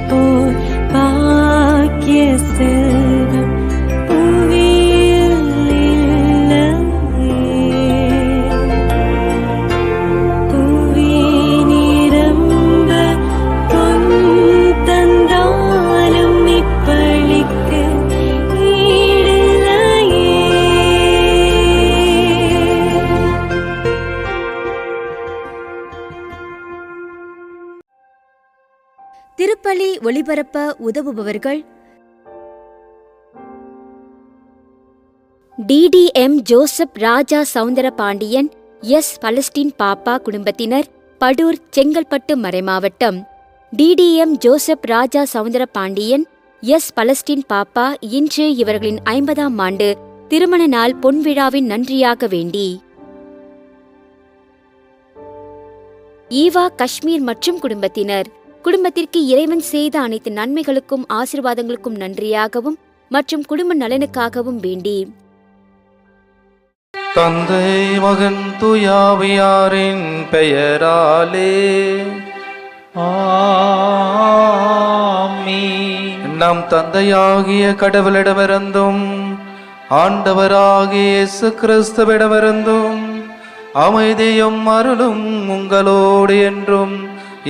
போர் பாக்கிய செல்வம் புவியில் இல்லையே. புவி நிரம்ப பொன் தந்தாலும் இப்பளிக்கு ஈடில்லையே. திருப்பலி ஒளிபரப்ப உதவுபவர்கள் DDM ஜோசப் ராஜா சவுந்தர பாண்டியன், எஸ் பலஸ்டீன் பாப்பா குடும்பத்தினர், படூர், செங்கல்பட்டு மறைமாவட்டம். DDM ஜோசப் ராஜா சவுந்தர பாண்டியன், எஸ் பலஸ்டீன் பாப்பா இன்று இவர்களின் 50ஆம் ஆண்டு திருமண நாள் பொன்விழாவின் நன்றியாக வேண்டி ஈவா காஷ்மீர் மற்றும் குடும்பத்தினர் குடும்பத்திற்கு இறைவன் செய்த அனைத்து நன்மைகளுக்கும் ஆசீர்வாதங்களுக்கும் நன்றியாகவும் மற்றும் குடும்ப நலனுக்காகவும் வேண்டி தந்தை மகன் தூயாவியாரின் பெயராலே ஆமென். நம் தந்தையாகிய கடவுளிடமிருந்தும் ஆண்டவராகிய இயேசு கிறிஸ்துவிடமிருந்தும் அமைதியும் அருளும் உங்களோடு என்றும்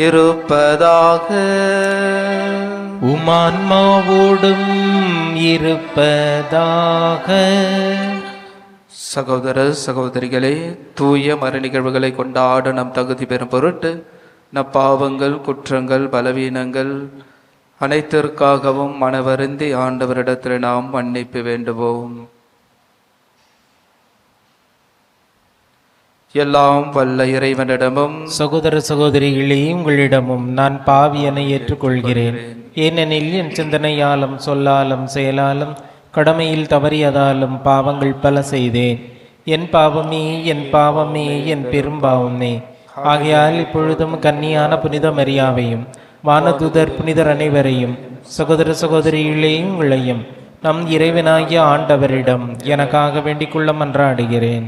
இருப்பதாக. உமான்மாவோடும் இருப்பதாக. சகோதர சகோதரிகளே, தூய மறை நிகழ்வுகளை கொண்டாட நம் தகுதி பெறும் பொருட்டு நம் பாவங்கள், குற்றங்கள், பலவீனங்கள் அனைத்திற்காகவும் மனவருந்தி ஆண்டவரிடத்தில் நாம் மன்னிப்பு வேண்டுவோம். எல்லாம் வல்ல இறைவனிடமும் சகோதர சகோதரிகளே, உங்களிடமும் நான் பாவியனை ஏற்றுக்கொள்கிறேன். ஏனெனில் என் சிந்தனையாலும் சொல்லாலும் செயலாலும் கடமையில் தவறியதாலும் பாவங்கள் பல செய்தேன். என் பாவமே, என் பாவமே, என் பெரும்பாவமே. ஆகையால் இப்பொழுதும் கன்னியான புனித மரியாவையும் வானதூதர் புனிதர் அனைவரையும் சகோதர சகோதரிகளே உங்களையும் நம் இறைவனாகிய ஆண்டவரிடம் எனக்காக வேண்டிக் கொள்ள மன்றாடுகிறேன்.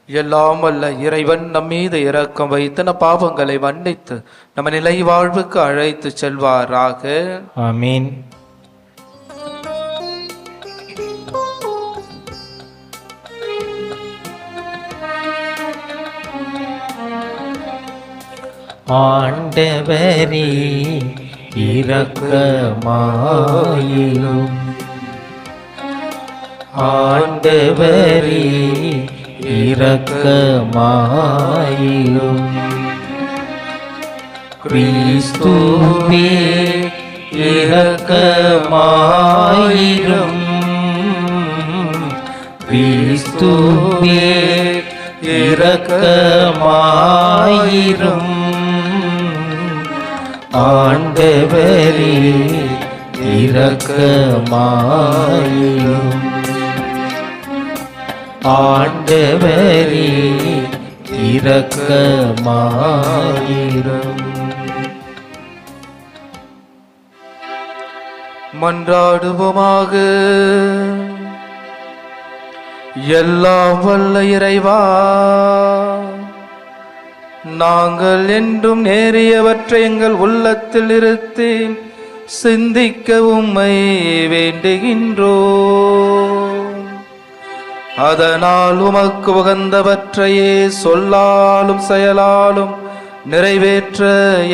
எல்லாம் வல்ல இறைவன் நம் மீது இரக்கம் வைத்து நம் பாவங்களை மன்னித்து நம்ம நிலை வாழ்வுக்கு அழைத்து செல்வாராக. ஆமீன். ஆண்டவரே இரக்கமாயிரும். ஆண்டவரே இரக்கமாயிரும். கிறிஸ்துவே இரக்கமாயிரும். கிறிஸ்துவே இரக்கமாயிரும். ஆண்டவரே இரக்கமாயிரும். ஆண்டவரே இரக்கமாயிரும். மன்றாடுவோமாக. எல்லாம் வல்ல இறைவா, நாங்கள் என்றும் நேரியவற்றை எங்கள் உள்ளத்தில் இருத்தி சிந்திக்க உம்மை வேண்டுகின்றோம். அதனால் உமக்கு உகந்தவற்றையே சொல்லாலும் செயலாலும் நிறைவேற்ற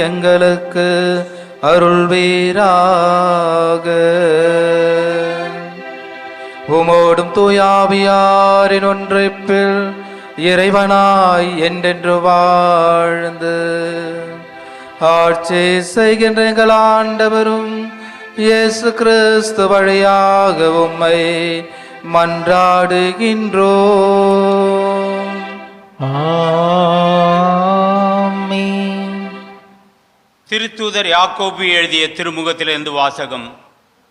எங்களுக்கு அருள்வீராக. உமோடும் தூயாவியாரின் ஒன்றிப்பில் இறைவனாய் என்றென்று வாழ்ந்து ஆட்சி செய்கின்ற எங்கள் ஆண்டவரும் இயேசு கிறிஸ்து வழியாக உம்மை மன்றாடுகின்றோம். ஆமென். திருத்தூதர் யாக்கோபு எழுதிய திருமுகத்திலிருந்து வாசகம்.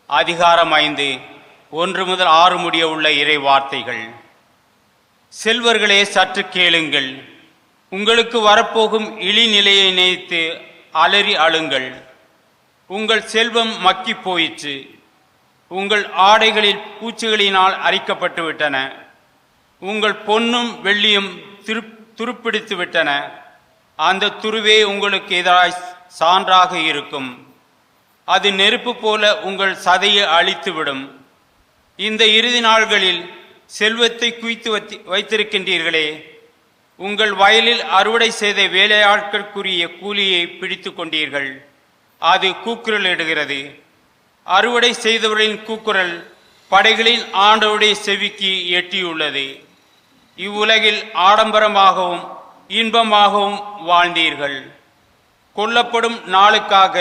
அதிகாரம் 5, 1 முதல் 6 முடிய உள்ள இறை வார்த்தைகள். செல்வர்களே, சற்று கேளுங்கள். உங்களுக்கு வரப்போகும் இழிநிலையை நினைத்து அலறி அழுங்கள். உங்கள் செல்வம் மக்கி போயிற்று. உங்கள் ஆடைகளில் பூச்சிகளினால் அரிக்கப்பட்டு விட்டன. உங்கள் பொன்னும் வெள்ளியும் துருப்பிடித்து விட்டன. அந்த துருவே உங்களுக்கு எதிராய் சான்றாக இருக்கும். அது நெருப்பு போல உங்கள் சதையை அழித்துவிடும். இந்த இறுதி நாள்களில் செல்வத்தை குவித்து வைத்திருக்கின்றீர்களே, உங்கள் வயலில் அறுவடை செய்த வேலையாட்களுக்குரிய கூலியை பிடித்து கொண்டீர்கள். அது கூக்குரலிடுகிறது. அறுவடை செய்தவர்களின் கூக்குரல் படைகளின் ஆண்டவருடைய செவிக்கு எட்டியுள்ளது. இவ்வுலகில் ஆடம்பரமாகவும் இன்பமாகவும் வாழ்ந்தீர்கள். கொல்லப்படும் நாளுக்காக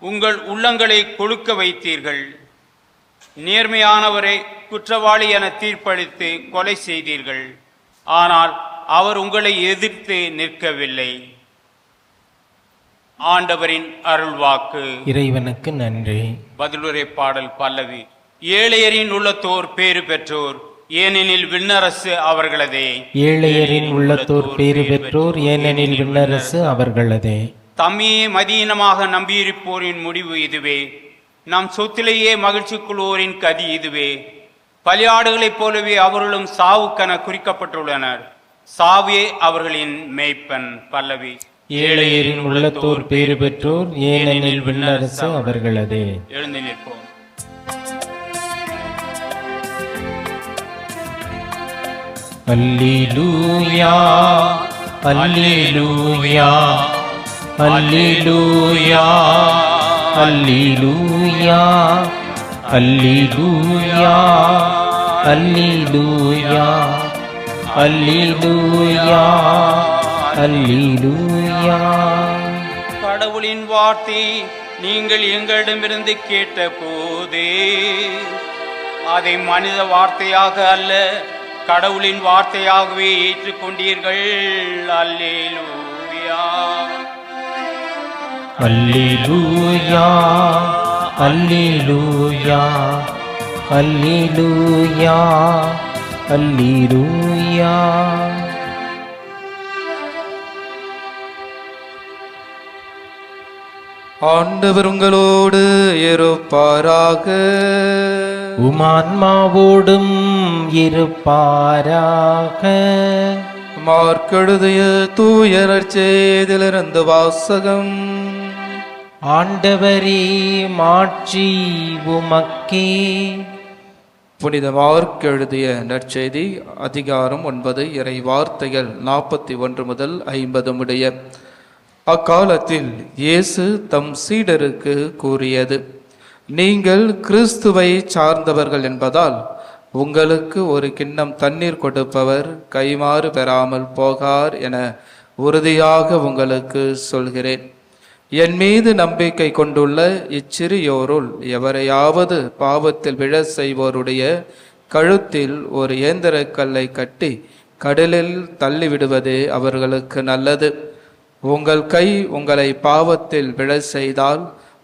உங்கள் உள்ளங்களை கொழுக்க வைத்தீர்கள். நேர்மையானவரை குற்றவாளி என தீர்ப்பளித்து கொலை செய்தீர்கள். ஆனால் அவர் உங்களை எதிர்த்து நிற்கவில்லை. ஆண்டவரின் அருள்வாக்கு. இறைவனுக்கு நன்றி. பதிலுரை பாடல் பல்லவி. ஏழையரின் உள்ளத்தோர் பேறு பெற்றோர், ஏனெனில் விண்ணரசு அவர்களதே. ஏழையரின் உள்ளத்தோர் பேறு பெற்றோர், ஏனெனில் விண்ணரசு அவர்களதே. தம்மையே மதீனமாக நம்பியிருப்போரின் முடிவு இதுவே. நம் சொத்திலேயே மகிழ்ச்சி கொள்வோரின் கதி இதுவே. பலியாடுகளைப் போலவே அவர்களும் சாவுக்கென குறிக்கப்பட்டுள்ளனர். சாவே அவர்களின் மேய்ப்பன். பல்லவி. ஏழையரின் உள்ளத்தோர் பேறு பெற்றோர், ஏனெனில் விண்ணரசு அவர்களதே. எழுந்து நிற்போம். அல்லேலூயா, அல்லேலூயா, அல்லேலூயா, அல்லேலூயா, அல்லேலூயா, அல்லேலூயா, அல்லேலூயா, அல்லேலூயா. கடவுளின் வார்த்தை நீங்கள் எங்களிடமிருந்து கேட்ட போதே அதை மனித வார்த்தையாக அல்ல, கடவுளின் வார்த்தையாகவே ஏற்றுக்கொண்டீர்கள். அல்லேலூயா, அல்லேலூயா, அல்லேலூயா, அல்லேலூயா, அல்லேலூயா. ஆண்டவர் உங்களோடு இருப்பாராக. உமான்மாவோடும் இருப்பாராக. மார்க்கெழுதிய தூய நற்செய்தியிலிருந்து வாசகம். ஆண்டவரே, மாட்சி உமக்கே. புனித மார்க் எழுதிய நற்செய்தி அதிகாரம் 9 இறை வார்த்தைகள் 41 முதல் 50 முடிய. அக்காலத்தில் இயேசு தம் சீடருக்கு கூறியது, நீங்கள் கிறிஸ்துவை சார்ந்தவர்கள் என்பதால் உங்களுக்கு ஒரு கிண்ணம் தண்ணீர் கொடுப்பவர் கைமாறு பெறாமல் போகார் என உறுதியாக உங்களுக்கு சொல்கிறேன். என் மீது நம்பிக்கை கொண்டுள்ள இச்சிறியோருள் எவரையாவது பாவத்தில் விழ செய்வோருடைய கழுத்தில் ஒரு ஏந்திரக்கல்லை கட்டி கடலில் தள்ளிவிடுவதே அவர்களுக்கு நல்லது. உங்கள் கை உங்களை பாவத்தில் விழ செய்தால்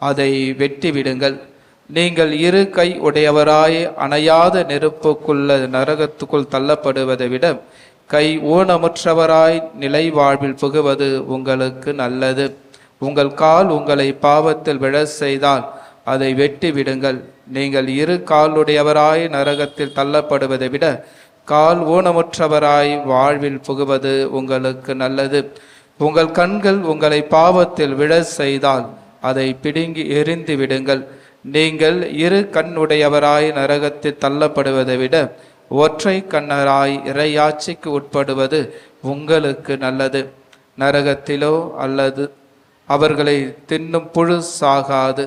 அதை வெட்டிவிடுங்கள். நீங்கள் இரு கை உடையவராய் அணையாத நெருப்புக்குள்ள நரகத்துக்குள் தள்ளப்படுவதை விட கை ஊனமுற்றவராய் நிலை வாழ்வில் புகுவது உங்களுக்கு நல்லது. உங்கள் கால் உங்களை பாவத்தில் விழ செய்தால் அதை வெட்டி விடுங்கள். நீங்கள் இரு காலுடையவராய் நரகத்தில் தள்ளப்படுவதை விட கால் ஊனமுற்றவராய் வாழ்வில் புகுவது உங்களுக்கு நல்லது. உங்கள் கண்கள் உங்களை பாவத்தில் விழ செய்தால் அதை பிடுங்கி எறிந்து விடுங்கள். நீங்கள் இரு கண்ணுடையவராய் நரகத்தில் தள்ளப்படுவதை விட ஒற்றை கண்ணராய் இறையாட்சிக்கு உட்படுவது உங்களுக்கு நல்லது. நரகத்திலோ அல்லது அவர்களை தின்னும் புழு சாகாது,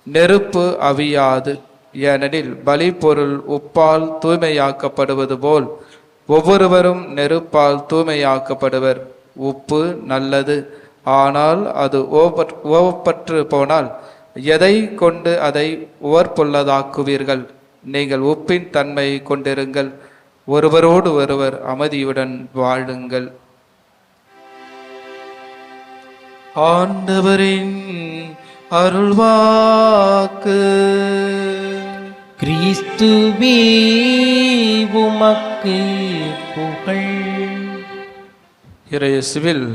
நெருப்பு அவியாது. ஏனெனில் பலி பொருள் உப்பால் தூய்மையாக்கப்படுவது போல் ஒவ்வொருவரும் நெருப்பால் தூய்மையாக்கப்படுவர். உப்பு நல்லது, ஆனால் அது ஓவப்பற்று போனால் எதை கொண்டு அதை உவர்ப்புள்ளதாக்குவீர்கள்? நீங்கள் உப்பின் தன்மை கொண்டிருங்கள், ஒருவரோடு ஒருவர் அமைதியுடன் வாழுங்கள். ஆண்டவரின் அருள்வாக்கு. கிறிஸ்துவே, உமக்கு புகழ். இறையேசுவில்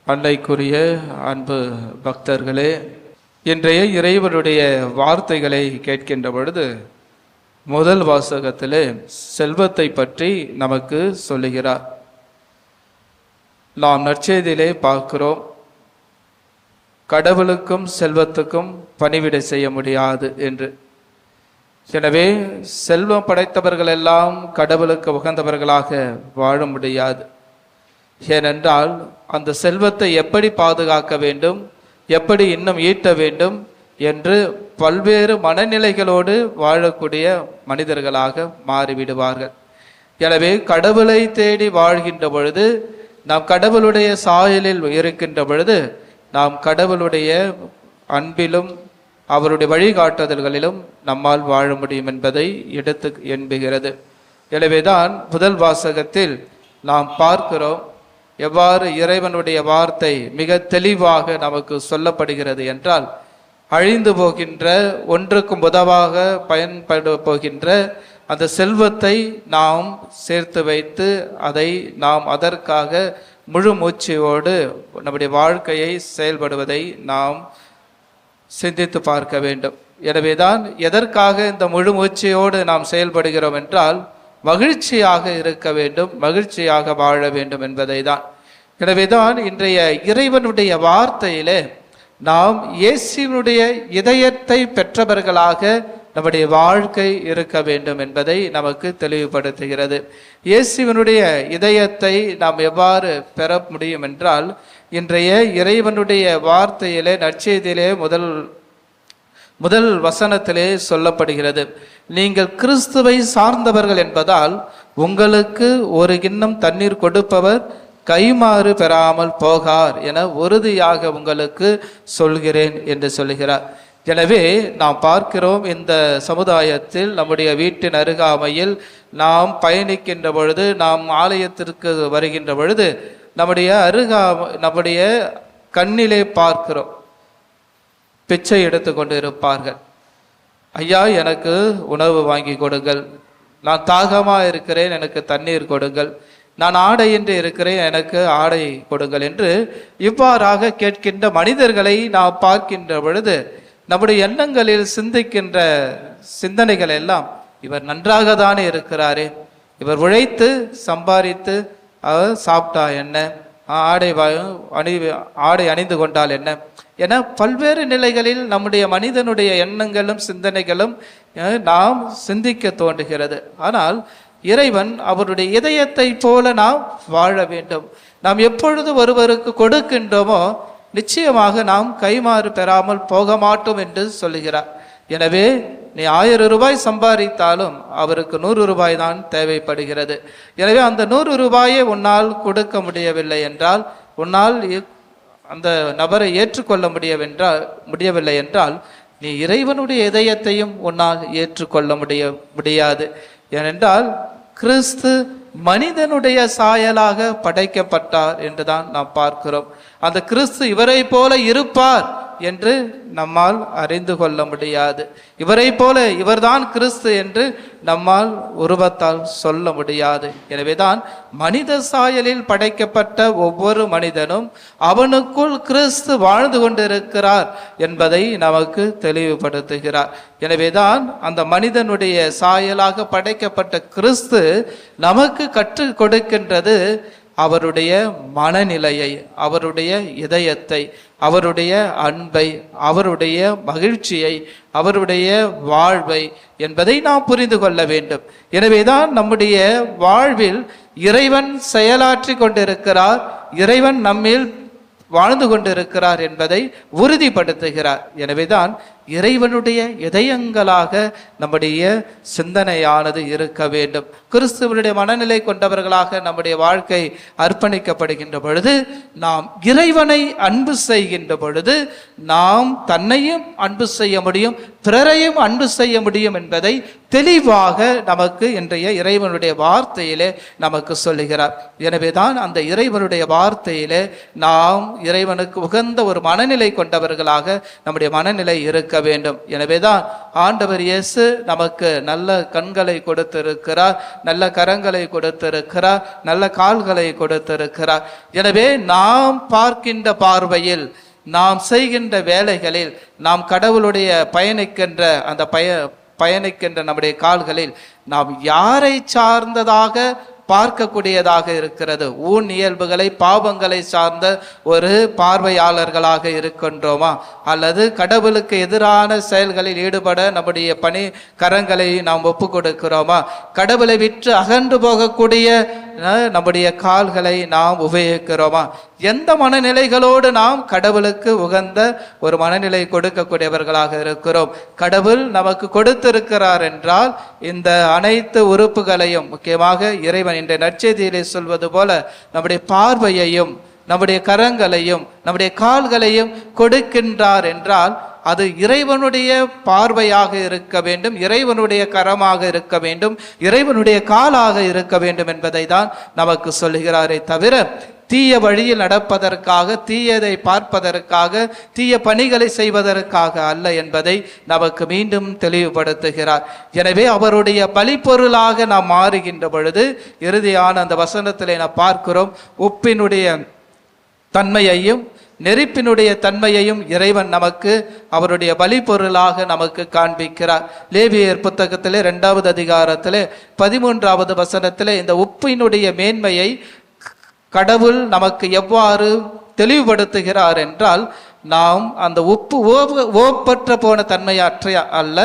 அன்னைக்குரிய அன்பு பக்தர்களே, இன்றைய இறைவனுடைய வார்த்தைகளை கேட்கின்ற பொழுது முதல் வாசகத்திலே செல்வத்தை பற்றி நமக்கு சொல்லுகிறார். நாம் நற்செய்தியிலே பார்க்கிறோம், கடவுளுக்கும் செல்வத்துக்கும் பணிவிடை செய்ய முடியாது என்று. எனவே செல்வம் படைத்தவர்கள் எல்லாம் கடவுளுக்கு உகந்தவர்களாக வாழ முடியாது. ஏனென்றால் அந்த செல்வத்தை எப்படி பாதுகாக்க வேண்டும், எப்படி இன்னும் ஈட்ட வேண்டும் என்று பல்வேறு மனநிலைகளோடு வாழக்கூடிய மனிதர்களாக மாறிவிடுவார்கள். எனவே கடவுளை தேடி வாழ்கின்ற பொழுது, நாம் கடவுளுடைய சாயலில் இருக்கின்ற பொழுது, நாம் கடவுளுடைய அன்பிலும் அவருடைய வழிகாட்டுதல்களிலும் நம்மால் வாழ முடியும் என்பதை எடுத்து எண்புகிறது. எனவேதான் முதல் வாசகத்தில் நாம் பார்க்கிறோம் எவ்வாறு இறைவனுடைய வார்த்தை மிக தெளிவாக நமக்கு சொல்லப்படுகிறது என்றால், அழிந்து போகின்ற ஒன்றுக்கும் உதவாக பயன்பட போகின்ற அந்த செல்வத்தை நாம் சேர்த்து வைத்து அதை நாம் அதற்காக முழு மூச்சையோடு நம்முடைய வாழ்க்கையை செயல்படுவதை நாம் சிந்தித்து பார்க்க வேண்டும். எனவேதான் எதற்காக இந்த முழு மூச்சையோடு நாம் செயல்படுகிறோம் என்றால், மகிழ்ச்சியாக இருக்க வேண்டும், மகிழ்ச்சியாக வாழ வேண்டும் என்பதை தான். எனவேதான் இன்றைய இறைவனுடைய வார்த்தையிலே நாம் இயேசுவினுடைய இதயத்தை பெற்றவர்களாக நம்முடைய வாழ்க்கை இருக்க வேண்டும் என்பதை நமக்கு தெளிவுபடுத்துகிறது. இயேசுவினுடைய இதயத்தை நாம் எவ்வாறு பெற முடியும் என்றால், இன்றைய இறைவனுடைய வார்த்தையிலே நற்செய்தியிலே முதல் வசனத்திலே சொல்லப்படுகிறது, நீங்கள் கிறிஸ்துவை சார்ந்தவர்கள் என்பதால் உங்களுக்கு ஒரு கிண்ணம் தண்ணீர் கொடுப்பவர் கைமாறு பெறாமல் போகார் என உறுதியாக உங்களுக்கு சொல்கிறேன் என்று சொல்கிறார். எனவே நாம் பார்க்கிறோம், இந்த சமுதாயத்தில் நம்முடைய வீட்டின் அருகாமையில் நாம் பயணிக்கின்ற பொழுது, நாம் ஆலயத்திற்கு வருகின்ற பொழுது நம்முடைய கண்ணிலே பார்க்கிறோம், பிச்சை எடுத்து கொண்டு இருப்பார்கள். ஐயா, எனக்கு உணவு வாங்கி கொடுங்கள், நான் தாகமாக இருக்கிறேன், எனக்கு தண்ணீர் கொடுங்கள், நான் ஆடையின்றி இருக்கிறேன், எனக்கு ஆடை கொடுங்கள் என்று இவ்வாறாக கேட்கின்ற மனிதர்களை நாம் பார்க்கின்ற பொழுது, நம்முடைய எண்ணங்களில் சிந்திக்கின்ற சிந்தனைகள் எல்லாம், இவர் நன்றாக தானே இருக்கிறாரே, இவர் உழைத்து சம்பாதித்து அவர் சாப்பிட்டா என்ன, ஆடை அணிந்து கொண்டால் என்ன என பல்வேறு நிலைகளில் நம்முடைய மனிதனுடைய எண்ணங்களும் சிந்தனைகளும் நாம் சிந்திக்க தோன்றுகிறது. ஆனால் இறைவன் அவருடைய இதயத்தை போல நாம் வாழ வேண்டும். நாம் எப்பொழுது ஒருவருக்கு கொடுக்கின்றோமோ நிச்சயமாக நாம் கைமாறு பெறாமல் போக மாட்டோம் என்று சொல்லுகிறார். எனவே நீ 1000 ரூபாய் சம்பாதித்தாலும் அவருக்கு 100 ரூபாய் தான் தேவைப்படுகிறது. எனவே அந்த 100 ரூபாயை உன்னால் கொடுக்க முடியவில்லை என்றால், உன்னால் அந்த நபரை ஏற்றுக்கொள்ள முடியவில்லை என்றால், நீ இறைவனுடைய இதயத்தையும் உன்னால் ஏற்றுக்கொள்ள முடியாது. ஏனென்றால் கிறிஸ்து மனிதனுடைய சாயலாக படைக்கப்பட்டார் என்றுதான் நாம் பார்க்கிறோம். அந்த கிறிஸ்து இவரை போல இருப்பார் என்று நம்மால் அறிந்து கொள்ள முடியாது. இவரை போல இவர்தான் கிறிஸ்து என்று நம்மால் உருவத்தால் சொல்ல முடியாது. எனவேதான் மனித சாயலில் படைக்கப்பட்ட ஒவ்வொரு மனிதனும் அவனுக்குள் கிறிஸ்து வாழ்ந்து கொண்டிருக்கிறார் என்பதை நமக்கு தெளிவுபடுத்துகிறார். எனவேதான் அந்த மனிதனுடைய சாயலாக படைக்கப்பட்ட கிறிஸ்து நமக்கு கற்றுக் கொடுக்கின்றது அவருடைய மனநிலையை, அவருடைய இதயத்தை, அவருடைய அன்பை, அவருடைய மகிழ்ச்சியை, அவருடைய வாழ்வை என்பதை நாம் புரிந்து கொள்ள வேண்டும். எனவேதான் நம்முடைய வாழ்வில் இறைவன் செயலாற்றி கொண்டிருக்கிறார், இறைவன் நம்மில் வாழ்ந்து கொண்டிருக்கிறார் என்பதை உறுதிப்படுத்துகிறார். எனவேதான் இறைவனுடைய இதயங்களாக நம்முடைய சிந்தனையானது இருக்க வேண்டும். கிறிஸ்துவனுடைய மனநிலை கொண்டவர்களாக நம்முடைய வாழ்க்கை அர்ப்பணிக்கப்படுகின்ற பொழுது, நாம் இறைவனை அன்பு செய்கின்ற பொழுது நாம் தன்னையும் அன்பு செய்ய முடியும், பிறரையும் அன்பு செய்ய முடியும் என்பதை தெளிவாக நமக்கு இன்றைய இறைவனுடைய வார்த்தையிலே நமக்கு சொல்லுகிறார். எனவேதான் அந்த இறைவனுடைய வார்த்தையிலே நாம் இறைவனுக்கு உகந்த ஒரு மனநிலை கொண்டவர்களாக நம்முடைய மனநிலை இருக்க வேண்டும். எனவேதான் ஆண்டவர் இயேசு நமக்கு நல்ல கண்களை கொடுத்திருக்கிறார், நல்ல கரங்களை கொடுத்திருக்கிறார், நல்ல கால்களை கொடுத்திருக்கிறார். எனவே நாம் பார்க்கின்ற பார்வையில், நாம் செய்கின்ற வேலைகளில், நாம் கடவுளுடைய பயணிக்கின்ற நம்முடைய கால்களில் நாம் யாரை சார்ந்ததாக பார்க்கக்கூடியதாக இருக்கிறது. ஊன் இயல்புகளை பாவங்களை சார்ந்த ஒரு பார்வையாளர்களாக இருக்கின்றோமா, அல்லது கடவுளுக்கு எதிரான செயல்களில் ஈடுபட நம்முடைய பணி கரங்களை நாம் ஒப்பு கொடுக்கிறோமா, கடவுளை விற்று அகன்று போகக்கூடிய நம்முடைய கால்களை நாம் உபயோகிக்கிறோமா, எந்த மனநிலைகளோடு நாம் கடவுளுக்கு உகந்த ஒரு மனநிலை கொடுக்கக்கூடியவர்களாக இருக்கிறோம். கடவுள் நமக்கு கொடுத்திருக்கிறார் என்றால் இந்த அனைத்து உறுப்புகளையும், முக்கியமாக இறைவன் இந்த நற்செய்தியிலே சொல்வது போல நம்முடைய பார்வையையும் நம்முடைய கரங்களையும் நம்முடைய கால்களையும் கொடுக்கின்றார் என்றால் அது இறைவனுடைய பார்வையாக இருக்க வேண்டும், இறைவனுடைய கரமாக இருக்க வேண்டும், இறைவனுடைய காலாக இருக்க வேண்டும் என்பதை தான் நமக்கு சொல்லுகிறாரே தவிர தீய வழியில் நடப்பதற்காக, தீயதை பார்ப்பதற்காக, தீய பணிகளை செய்வதற்காக அல்ல என்பதை நமக்கு மீண்டும் தெளிவுபடுத்துகிறார். எனவே அவருடைய பலிப்பொருளாக நாம் மாறுகின்ற பொழுது இறுதியான அந்த வசனத்திலே நாம் பார்க்கிறோம், உப்பினுடைய தன்மையையும் நெருப்பினுடைய தன்மையையும் இறைவன் நமக்கு அவருடைய பலிப்பொருளாக நமக்கு காண்பிக்கிறார். லேவியர் புத்தகத்திலே 2வது அதிகாரத்திலே 13வது வசனத்திலே இந்த உப்பினுடைய மேன்மையை கடவுள் நமக்கு எவ்வாறு தெளிவுபடுத்துகிறார் என்றால், நாம் அந்த உப்பு ஓப்பற்ற போன தன்மையற்ற அல்ல,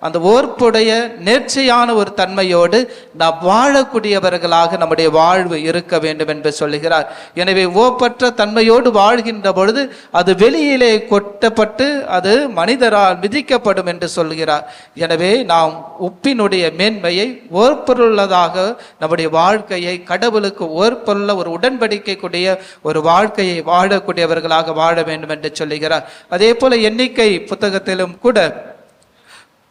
அந்த ஓர்ப்புடைய நேர்ச்சையான ஒரு தன்மையோடு நாம் வாழக்கூடியவர்களாக நம்முடைய வாழ்வு இருக்க வேண்டும் என்று சொல்லுகிறார். எனவே ஓப்பற்ற தன்மையோடு வாழ்கின்ற பொழுது அது வெளியிலே கொட்டப்பட்டு அது மனிதரால் மிதிக்கப்படும் என்று சொல்கிறார். எனவே நாம் உப்பினுடைய மேன்மையை ஓர்ப்புள்ளதாக நம்முடைய வாழ்க்கையை கடவுளுக்கு ஓர்ப்புள்ள ஒரு உடன்படிக்கை கூடிய ஒரு வாழ்க்கையை வாழக்கூடியவர்களாக வாழ வேண்டும் என்று சொல்லுகிறார். அதே போல எண்ணிக்கை புத்தகத்திலும் கூட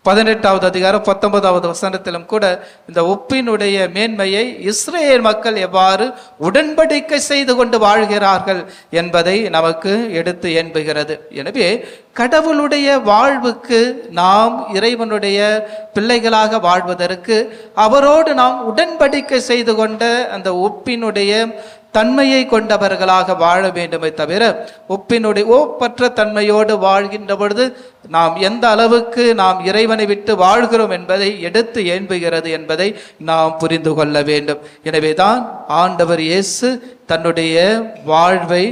18வது அதிகாரம் 19வது வசனத்திலும் கூட இந்த உப்பினுடைய மேன்மையை இஸ்ரேல் மக்கள் எவ்வாறு உடன்படிக்கை செய்து கொண்டு வாழ்கிறார்கள் என்பதை நமக்கு எடுத்து எண்புகிறது. எனவே கடவுளுடைய வாழ்வுக்கு நாம் இறைவனுடைய பிள்ளைகளாக வாழ்வதற்கு அவரோடு நாம் உடன்படிக்கை செய்து கொண்ட அந்த உப்பினுடைய தன்மையை கொண்டவர்களாக வாழ வேண்டுமே தவிர உப்பினுடைய ஓப்பற்ற தன்மையோடு வாழ்கின்ற பொழுது நாம் எந்த அளவுக்கு நாம் இறைவனை விட்டு வாழ்கிறோம் என்பதை எடுத்து ஏன்புகிறது என்பதை நாம் புரிந்து கொள்ள வேண்டும். எனவேதான் ஆண்டவர் இயேசு தன்னுடைய வாழ்வை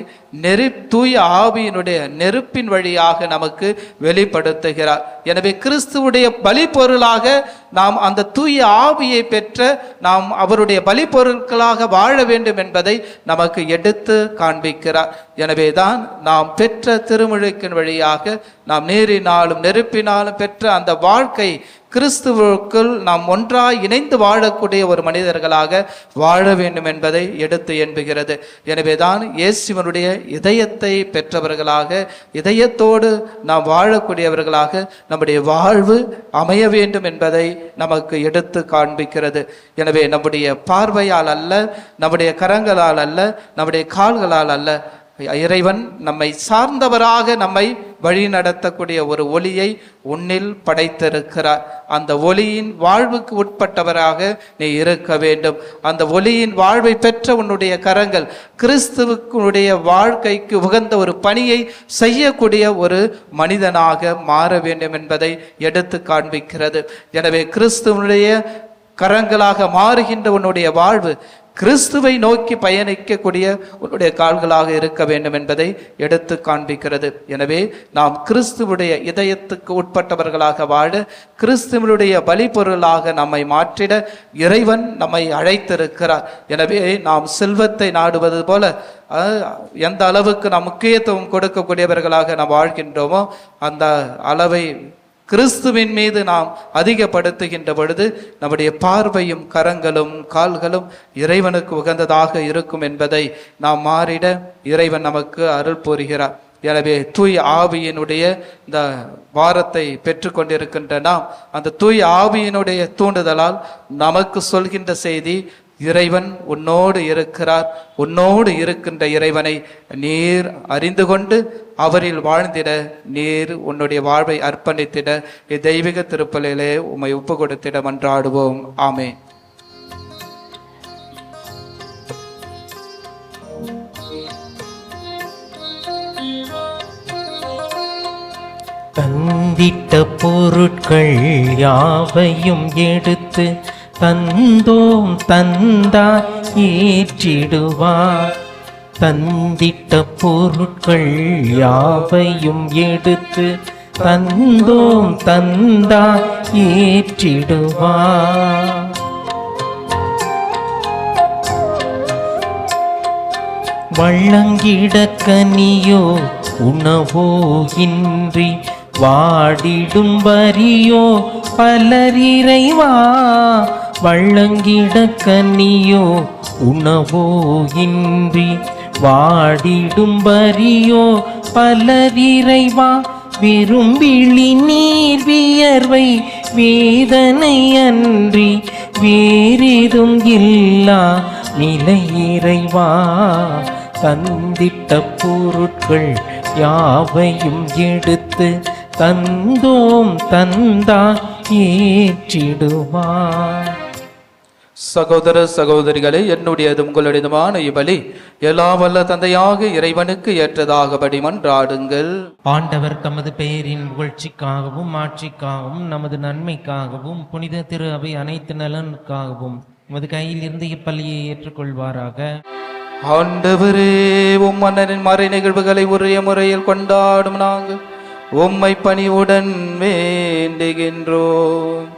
தூய ஆவியினுடைய நெருப்பின் வழியாக நமக்கு வெளிப்படுத்துகிறார். எனவே கிறிஸ்துவுடைய பலிப்பொருளாக நாம் அந்த தூய ஆவியை பெற்ற நாம் அவருடைய பலிப்பொருட்களாக வாழ வேண்டும் என்பதை நமக்கு எடுத்து காண்பிக்கிறார். எனவேதான் நாம் பெற்ற திருமுழுக்கின் வழியாக நாம் நீரினாலும் நெருப்பினாலும் பெற்ற அந்த வாழ்க்கை கிறிஸ்துவுக்குள் நாம் ஒன்றாய் இணைந்து வாழக்கூடிய ஒரு மனிதர்களாக வாழ வேண்டும் என்பதை எடுத்து எண்புகிறது. எனவேதான் இயேசுவனுடைய இதயத்தை பெற்றவர்களாக, இதயத்தோடு நாம் வாழக்கூடியவர்களாக நம்முடைய வாழ்வு அமைய வேண்டும் என்பதை நமக்கு எடுத்து காண்பிக்கிறது. எனவே நம்முடைய பார்வையால் அல்ல, நம்முடைய கரங்களால் அல்ல, நம்முடைய கால்களால் அல்ல, இறைவன் நம்மை சார்ந்தவராக நம்மை வழி நடத்தக்கூடிய ஒரு ஒளியை உன்னில் படைத்திருக்கிறார். அந்த ஒளியின் வாழ்வுக்கு உட்பட்டவராக நீ இருக்க வேண்டும். அந்த ஒளியின் வாழ்வை பெற்ற உன்னுடைய கரங்கள் கிறிஸ்துவுடைய வாழ்க்கைக்கு உகந்த ஒரு பணியை செய்யக்கூடிய ஒரு மனிதனாக மாற வேண்டும் என்பதை எடுத்து காண்பிக்கிறது. எனவே கிறிஸ்துவனுடைய கரங்களாக மாறுகின்ற உன்னுடைய வாழ்வு கிறிஸ்துவை நோக்கி பயணிக்கக்கூடிய உன்னுடைய கால்களாக இருக்க வேண்டும் என்பதை எடுத்து காண்பிக்கிறது. எனவே நாம் கிறிஸ்துவுடைய இதயத்துக்கு உட்பட்டவர்களாக வாழ, கிறிஸ்துவனுடைய பலிப்பொருளாக நம்மை மாற்றிட இறைவன் நம்மை அழைத்திருக்கிறார். எனவே நாம் செல்வத்தை நாடுவது போல எந்த அளவுக்கு நாம் முக்கியத்துவம் கொடுக்கக்கூடியவர்களாக நாம் வாழ்கின்றோமோ அந்த அளவை கிறிஸ்துவின் மீது நாம் அதிகப்படுத்துகின்ற பொழுது நம்முடைய பார்வையும் கரங்களும் கால்களும் இறைவனுக்கு உகந்ததாக இருக்கும் என்பதை நாம் மாறிட இறைவன் நமக்கு அருள் புரிகிறார். எனவே தூய் ஆவியினுடைய இந்த வாரத்தை பெற்றுக்கொண்டிருக்கின்ற நாம் அந்த தூய் ஆவியினுடைய தூண்டுதலால் நமக்கு சொல்கின்ற செய்தி, இறைவன் உன்னோடு இருக்கிறார். உன்னோடு இருக்கின்ற இறைவனை நீர் அறிந்து கொண்டு அவரில் வாழ்ந்திட நீர் உன்னுடைய வாழ்வை அர்ப்பணித்திட தெய்வீக திருப்பலிலே உம்மை ஒப்பு கொடுத்திட மன்றாடுவோம். ஆமென். தந்திட்ட பொருட்கள் யாவையும் எடுத்து தந்தோம் தந்தாய் ஏற்றிடுவார். தந்திட்ட பொருட்கள் யாவையும் எடுத்து தந்தோம் தந்தாய் ஏற்றிடுவார். வள்ளங்கிட கனியோ உணவோ இன்றி வாடிடும் வரியோ பலரிறைவா. வள்ளங்கிட கனியோ உணவோ இன்றி வாடிடும் வரியோ பலரிறைவா. விரும்பிழி நீர் வியர்வை வேதனை அன்றி வேறேதும் இல்லா நிலை இறைவா. தந்திட்ட பொருட்கள் யாவையும் எடுத்து தந்தோம் தந்தா ஏற்றிடுவார். சகோதர சகோதரிகளே, என்னுடையது உங்களுடையதுமான இவ்வழி எல்லாம் வல்ல தந்தையாக இறைவனுக்கு ஏற்றதாகபடி மன்றாடுங்கள். ஆண்டவர் தமது பெயரின் புகழ்ச்சிக்காகவும் ஆட்சிக்காகவும் நமது நன்மைக்காகவும் புனித திரு அவை அனைத்து நலனுக்காகவும் உமது கையில் இருந்து இப்பள்ளியை ஏற்றுக்கொள்வாராக. ஆண்டவரே, உம் மன்னரின் மறை நிகழ்வுகளை உரிய முறையில் கொண்டாடும் நாங்கள் உம்மை பணிவுடன் வேண்டுகின்றோம்.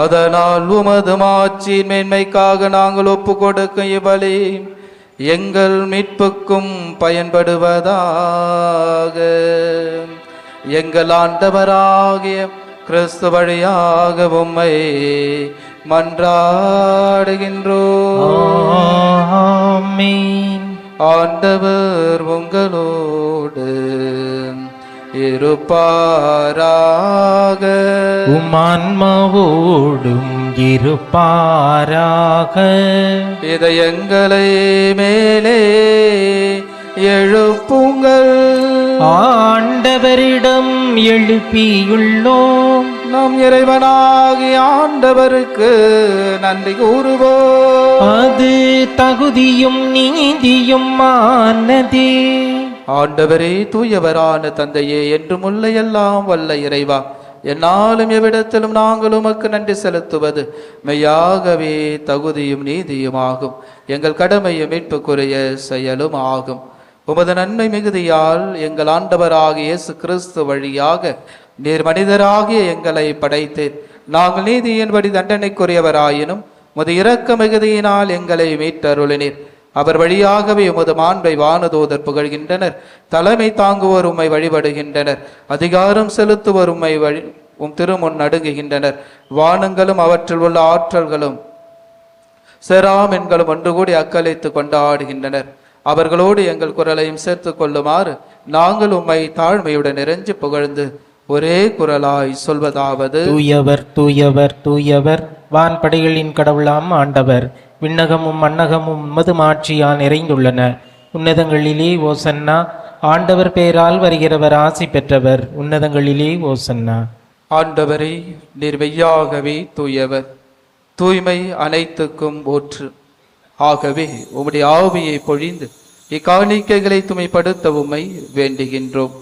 அதனால் உமது மாட்சியின் மேன்மைக்காக நாங்கள் ஒப்பு கொடுக்கும் இவ்வழி எங்கள் மீட்புக்கும் பயன்படுவதாக. எங்கள் ஆண்டவராகிய கிறிஸ்து வழியாக உம்மை மன்றாடுகின்றோம். ஆமென். ஆண்டவர் உங்களோடு இருப்பாராக. உமான்மாவோடும் இருப்பாராக. இதயங்களை மேலே எழுப்புங்கள். ஆண்டவரிடம் எழுப்பியுள்ளோம். நம் இறைவனாகிய ஆண்டவருக்கு நன்றி கூறுவோம். அது தகுதியும் நீதியும் ஆனதே. ஆண்டவரே, தூயவரான தந்தையே, என்றும் உள்ள எல்லாம் வல்ல இறைவா, என்னாலும் எவ்விடத்திலும் நாங்கள் உமக்கு நன்றி செலுத்துவது மெய்யாகவே தகுதியும் நீதியுமாகும். எங்கள் கடமையும் மீட்புக்குரிய செயலும் ஆகும். உமது நன்மை மிகுதியால் எங்கள் ஆண்டவராகிய இயேசு கிறிஸ்து வழியாக நீர் மனிதராகிய எங்களை படைத்தீர். நாங்கள் நீதியின்படி தண்டனைக்குரியவராயினும் உமது இரக்க மிகுதியினால் எங்களை மீட்டருளினீர். அவர் வழியாகவே உமது மாண்பை வானதூதர் புகழ்கின்றனர். தலைமை தாங்குவோர் உம்மை வழிபடுகின்றனர். அதிகாரம் செலுத்துவோர் உம்மை உம் திருமுன் நடுங்குகின்றனர். வானங்களும் அவற்றில் உள்ள ஆற்றல்களும் செராமென்களும் ஒன்று கூடி அக்களித்து கொண்டாடுகின்றனர். அவர்களோடு எங்கள் குரலையும் சேர்த்து கொள்ளுமாறு நாங்கள் உம்மை தாழ்மையுடன் இறைஞ்சி புகழ்ந்து ஒரே குரலாய் சொல்வதாவது: தூயவர் தூயவர் தூயவர், வான்படைகளின் கடவுளாம் ஆண்டவர். விண்ணகமும் மண்ணகமும் உமது மாட்சியால் நிறைந்துள்ளன. உன்னதங்களிலே ஓசன்னா. ஆண்டவர் பெயரால் வருகிறவர் ஆசி பெற்றவர். உன்னதங்களிலே ஓசன்னா. ஆண்டவரே, நீர் மெய்யாகவே தூயவர், தூய்மை அனைத்துக்கும் ஊற்று. ஆகவே உம்முடைய ஆவியை பொழிந்து இக்காணிக்கைகளை தூய்மைப்படுத்த உம்மை வேண்டுகின்றோம்.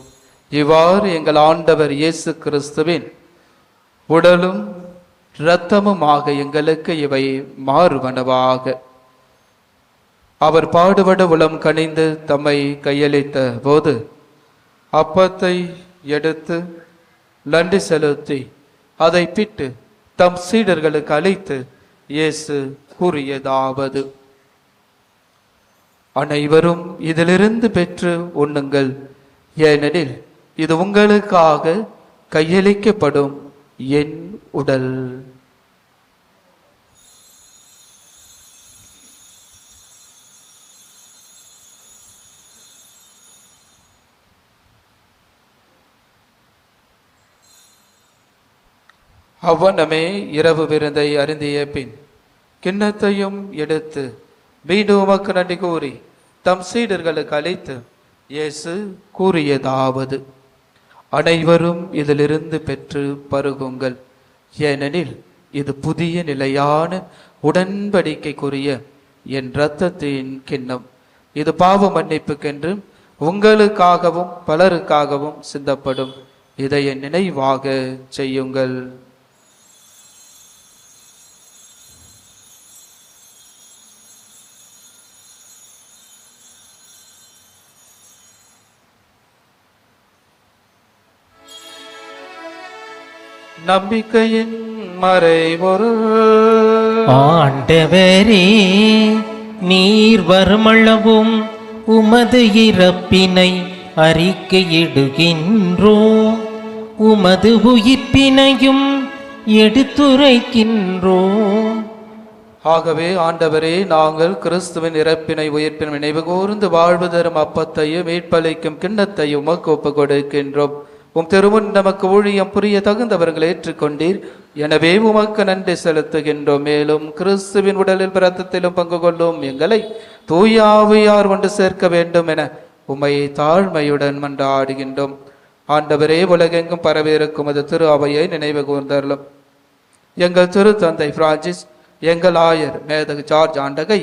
இவ்வாறு எங்கள் ஆண்டவர் இயேசு கிறிஸ்துவின் உடலும் இரத்தமுமாக எங்களுக்கு இவை மாறுவனவாக. அவர் பாடுபட உளம் கனிந்து தம்மை கையளித்த போது அப்பத்தை எடுத்து நன்றி செலுத்தி அதை பிட்டு தம் சீடர்களுக்கு அளித்து இயேசு கூறியதாவது: அனைவரும் இதிலிருந்து பெற்று உண்ணுங்கள், ஏனெனில் இது உங்களுக்காக கையளிக்கப்படும் என் உடல். அவ்வனமே இரவு விருந்தை அருந்திய பின் கிண்ணத்தையும் எடுத்து மீண்டும் உமக்கு நன்றி கூறி தம் சீடர்களுக்கு அளித்து இயேசு கூறியதாவது: அனைவரும் இதிலிருந்து பெற்று பருகுங்கள், ஏனெனில் இது புதிய நிலையான உடன்படிக்கைக்குரிய என் இரத்தத்தின் கிண்ணம். இது பாவ மன்னிப்புக்கென்று உங்களுக்காகவும் பலருக்காகவும் சிந்தப்படும். இதை என் நினைவாக செய்யுங்கள். நம்பிக்கையின் மறைபொருள். ஆண்டவரே, நீர் வருமளவும் உமது இறப்பினை அறிக்கையிடுகின்றோம், உமது உயிர்ப்பினையும் எடுத்துரைக்கின்றோம். ஆகவே ஆண்டவரே, நாங்கள் கிறிஸ்துவின் இறப்பினை உயிர்ப்பின் நினைவு கூர்ந்து வாழ்வு தரும் அப்பத்தையும் மீட்பளிக்கும் கிண்ணத்தையும் உமக்கு ஒப்புக் கொடுக்கின்றோம். உம் திருமுன் நமக்கு ஊழியம் புரிய தகுந்தவர்களை ஏற்றுக்கொண்டீர். எனவே உமக்கு நன்றி செலுத்துகின்றோம். மேலும் கிறிஸ்துவின் உடலில் இரத்தத்திலும் பங்கு கொள்ளும் எங்களை தூய ஆவியார் கொண்டு சேர்க்க வேண்டும் என உம்மை தாழ்மையுடன் மன்றாடுகின்றோம். ஆண்டவரே, உலகெங்கும் பரவியிருக்கும் அது திரு அவையை நினைவு கூர்ந்தருளும். எங்கள் திரு தந்தை பிரான்சிஸ், எங்கள் ஆயர் மேதகு ஜார்ஜ் ஆண்டகை,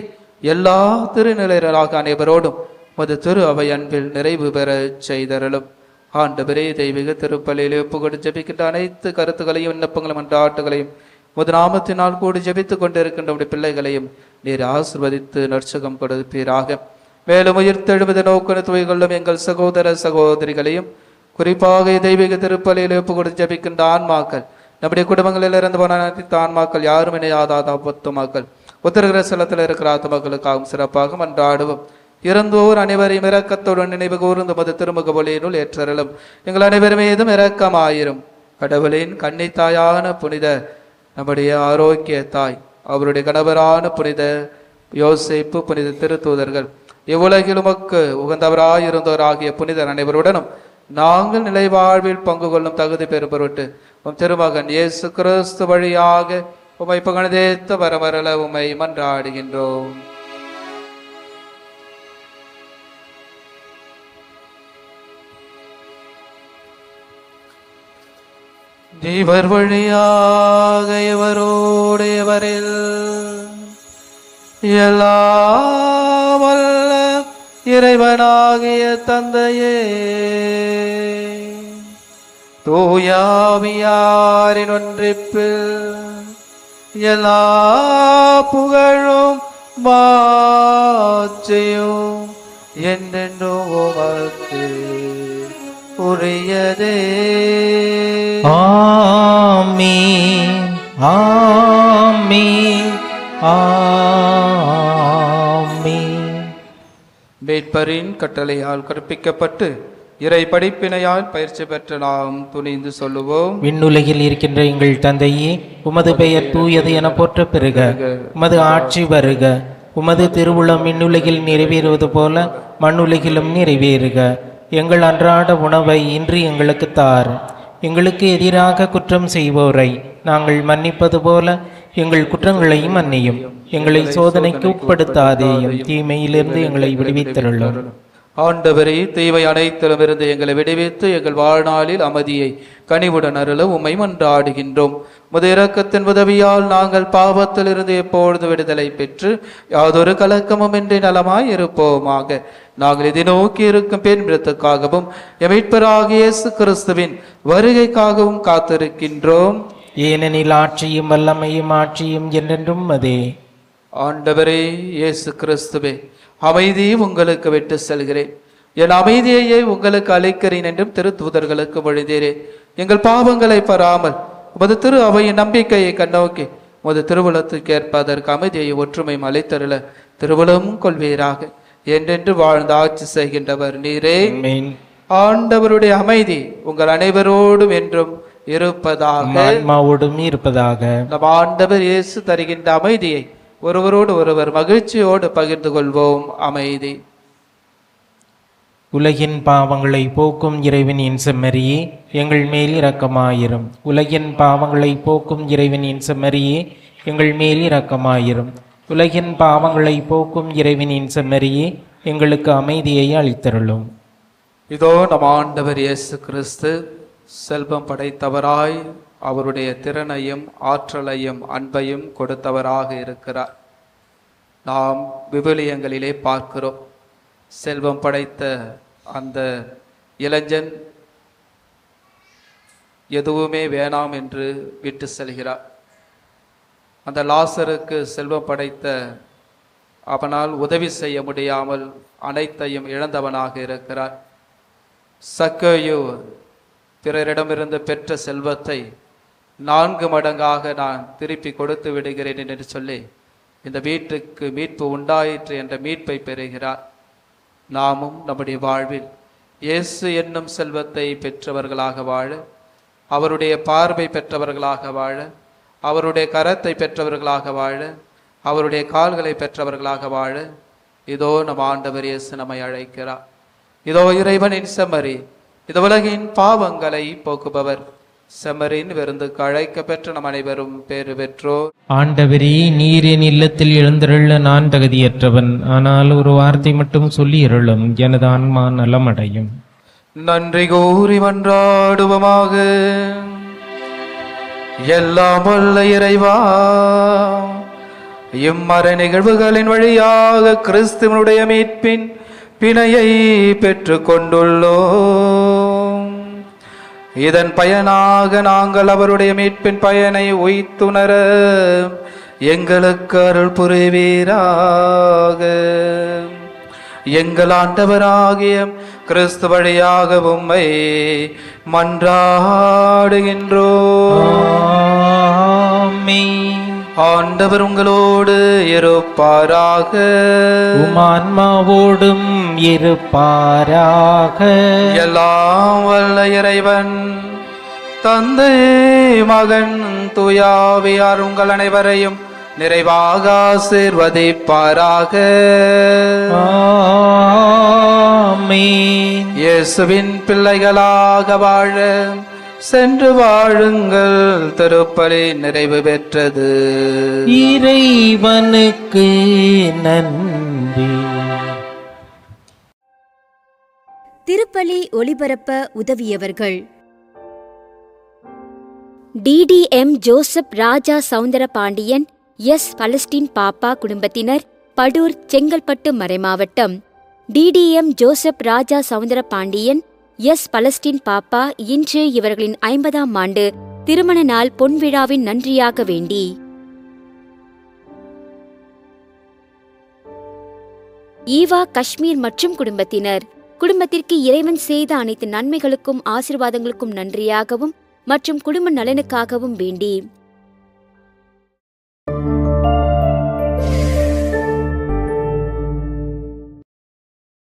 எல்லா திருநிலையராக அனைவரோடும் மது திரு அவை அன்பில் நிறைவு பெற செய்தருளும். ஆண்டவரே, தெய்வீக திருப்பலியிலே ஒப்புக்கொண்டு ஜெபிக்கின்ற அனைத்து கருத்துக்களையும் விண்ணப்பங்களும் மன்றாட்டுகளையும் முது நாமத்தினால் கூடி ஜெபித்துக் கொண்டிருக்கின்ற உடைய பிள்ளைகளையும் நீர் ஆசிர்வதித்து நற்சுகம் கொடுப்பீராக. மேலும் உயிர்த்தெழுவது நோக்கண துவைகளும் எங்கள் சகோதர சகோதரிகளையும் குறிப்பாக தெய்வீக திருப்பலியிலே ஒப்புக்கொண்டு ஜெபிக்கின்ற ஆன்மாக்கள், நம்முடைய குடும்பங்களில் இருந்து போன அனைத்து ஆன்மாக்கள், யாரும் இணையாத ஆத்துமாக்கள், உத்தரகிர ஸ்தலத்தில் இருக்கிற ஆத்துமாக்களுக்காகவும் சிறப்பாக மன்றாடுவோம். இறந்தோர் அனைவரையும் இரக்கத்துடன் நினைவு கூர்ந்து மது திருமுக ஒளியினுள் ஏற்றருளும். எங்கள் அனைவர் மீதும் இரக்கமாயிரும். கடவுளின் கன்னித்தாயான புனித நம்முடைய ஆரோக்கிய தாய், அவருடைய கணவரான புனித யோசேப்பு, புனித திருத்தூதர்கள், இவ்வுலகில் உமக்கு உகந்தவராயிருந்தோர் ஆகிய புனிதர் அனைவருடனும் நாங்கள் நிலை வாழ்வில் பங்கு கொள்ளும் தகுதி பெறும் பொருட்டு உம் திருமகன் இயேசு கிறிஸ்து வழியாக உம்மை புகழ்ந்தேத்த வரவரல உம்மை மன்றாடுகின்றோம். இவர் வழியாக இவரோடு இவரில் எல்லாம் வல்ல இறைவனாகிய தந்தையே, தூயாவியாரின் ஒன்றிப்பில் எல்லா புகழும் மாட்சியும் என்றென்றும் உமக்கு உரியதே. ஆமென், ஆமென், ஆமென். மீட்பரின் கட்டளையால் கற்பிக்கப்பட்டு இறை படிப்பினையால் பயிற்சி பெற்ற நாம் துணிந்து சொல்லுவோம். விண்ணுலகில் இருக்கின்ற எங்கள் தந்தையே, உமது பெயர் தூயது என போற்ற பெறுக. உமது ஆட்சி வருக. உமது திருவுளம் விண்ணுலகில் நிறைவேறுவது போல மண்ணுலகிலும் நிறைவேறுக. எங்கள் அன்றாட உணவை இன்று எங்களுக்கு தார். எங்களுக்கு எதிராக குற்றம் செய்வோரை நாங்கள் மன்னிப்பது போல எங்கள் குற்றங்களையும் மன்னியும். எங்களை சோதனைக்கு உட்படுத்தாதேயும், தீமையிலிருந்து எங்களை விடுவித்தருளும். ஆண்டவரே, தீமை அனைத்திலும் இருந்து எங்களை விடுவித்து எங்கள் வாழ்நாளில் அமைதியை கனிவுடன் அருள உம்மை மன்றாடுகின்றோம். முத இரக்கத்தின் உதவியால் நாங்கள் பாவத்தில் இருந்து எப்பொழுது விடுதலை பெற்று யாதொரு கலக்கமும் இன்றி நலமாய் இருப்போமாக. நாங்கள் இதை நோக்கி இருக்கும் பெண்பிடத்துக்காகவும் மீட்பராகிய இயேசு கிறிஸ்துவின் வருகைக்காகவும் காத்திருக்கின்றோம். ஏனெனில் ஆட்சியும் வல்லமையும் ஆட்சியும் என்றென்றும் அதே. ஆண்டவரே இயேசு கிறிஸ்துவே, அமைதியை உங்களுக்கு விட்டு செல்கிறேன், என் அமைதியையே உங்களுக்கு அளிக்கிறேன் என்றும் திருத்தூதர்களுக்கு மொழிந்தீரேன். எங்கள் பாவங்களை பெறாமல் உமது திரு அவையின் நம்பிக்கையை கண்ணோக்கி உமது திருவுளத்துக்கு ஏற்ப அதற்கு அமைதியை ஒற்றுமையும் அளித்தருள திருவுளம் கொள்வீராக. என்றென்று வாழ்ந்து ஆட்சி செய்கின்றவர் நீரே. ஆண்டவருடைய அமைதி உங்கள் அனைவரோடும் என்றும் இருப்பதாக. நம் ஆண்டவர் இயேசு தருகின்ற அமைதியை ஒருவரோடு ஒருவர் மகிழ்ச்சியோடு பகிர்ந்து கொள்வோம். அமைதி. உலகின் பாவங்களை போக்கும் இறைவனின் செம்மறியே, எங்கள் மேல் இரக்கமாயிரும். உலகின் பாவங்களை போக்கும் இறைவனின் செம்மறியே, எங்கள் மேல் இரக்கமாயிரும். உலகின் பாவங்களை போக்கும் இறைவனின் செம்மறியே, எங்களுக்கு அமைதியை அளித்தருளும். இதோ நம் ஆண்டவர் இயேசு கிறிஸ்து செல்வம் படைத்தவராய் அவருடைய திறனையும் ஆற்றலையும் அன்பையும் கொடுத்தவராக இருக்கிறார். நாம் விவிலியங்களிலே பார்க்கிறோம், செல்வம் படைத்த அந்த இளைஞன் எதுவுமே வேணாம் என்று விட்டு செல்கிறார். அந்த லாசருக்கு செல்வம் படைத்த அவனால் உதவி செய்ய முடியாமல் அனைத்தையும் இழந்தவனாக இருக்கிறார். சக்கேயு பிறரிடமிருந்து பெற்ற செல்வத்தை 4 மடங்காக நான் திருப்பி கொடுத்து விடுகிறேன் என்று சொல்லி இந்த வீட்டுக்கு மீட்பு உண்டாயிற்று என்ற மீட்பை பெறுகிறார். நாமும் நம்முடைய வாழ்வில் இயேசு என்னும் செல்வத்தை பெற்றவர்களாக வாழ, அவருடைய பார்வை பெற்றவர்களாக வாழ, அவருடைய கரத்தை பெற்றவர்களாக வாழ, அவருடைய கால்களை பெற்றவர்களாக வாழ இதோ நம் ஆண்டவர் இயேசு நம்மை அழைக்கிறார். இதோ இறைவனின் செம்மறி, இது உலகின் பாவங்களை போக்குபவர். செம்மறின் விருந்துக்கு அழைக்க பெற்ற நம் அனைவரும் பேறு பெற்றோர். ஆண்டவரே, நீர் என் இல்லத்தில் எழுந்தருள நான் தகுதியற்றவன், ஆனால் ஒரு வார்த்தை மட்டும் சொல்லி அருளும், எனது ஆன்மா நலமடையும். நன்றி கூறி மன்றாடுவோமாக. எல்லாம் வல்ல இறைவா, இம்மறை நிகழ்வுகளின் வழியாக கிறிஸ்துவனுடைய மீட்பின் பிணையை பெற்று கொண்டுள்ளோம். இதன் பயனாக நாங்கள் அவருடைய மீட்பின் பயனை உய்த்துணர எங்களுக்கு அருள் புரிவீராக. எங்கள் ஆண்டவராகிய கிறிஸ்து வழியாக உம்மை மன்றாடுகின்றோம். ஆண்டவர் உங்களோடு இருப்பாராக. ஆன்மாவோடும் இருப்பாராக. எல்லாம் வல்ல இறைவன் தந்தை, மகன், தூயாவியார் உங்கள் அனைவரையும் நிறைவாக ஆசீர்வதிப்பாராக. ஆமென். இயேசுவின் பிள்ளைகளாக வாழ சென்று வாழுங்கள். திருப்பலி நிறைவு பெற்றது. இறைவனுக்கு நன்றி. திருப்பலி ஒளிபரப்ப உதவியவர்கள்: DDM ஜோசப் ராஜா சவுந்தர பாண்டியன், எஸ் பலஸ்டீன் பாப்பா குடும்பத்தினர், படூர், செங்கல்பட்டு மறைமாவட்டம். DDM ஜோசப் ராஜா சவுந்தர பாண்டியன், எஸ் பலஸ்டீன் பாப்பா இன்று இவர்களின் 50ஆம் ஆண்டு திருமண நாள் பொன்விழாவின் நன்றியாக வேண்டி ஈவா காஷ்மீர் மற்றும் குடும்பத்தினர், குடும்பத்திற்கு இறைவன் செய்த அனைத்து நன்மைகளுக்கும் ஆசீர்வாதங்களுக்கும் நன்றியாகவும் மற்றும் குடும்ப நலனுக்காகவும் வேண்டி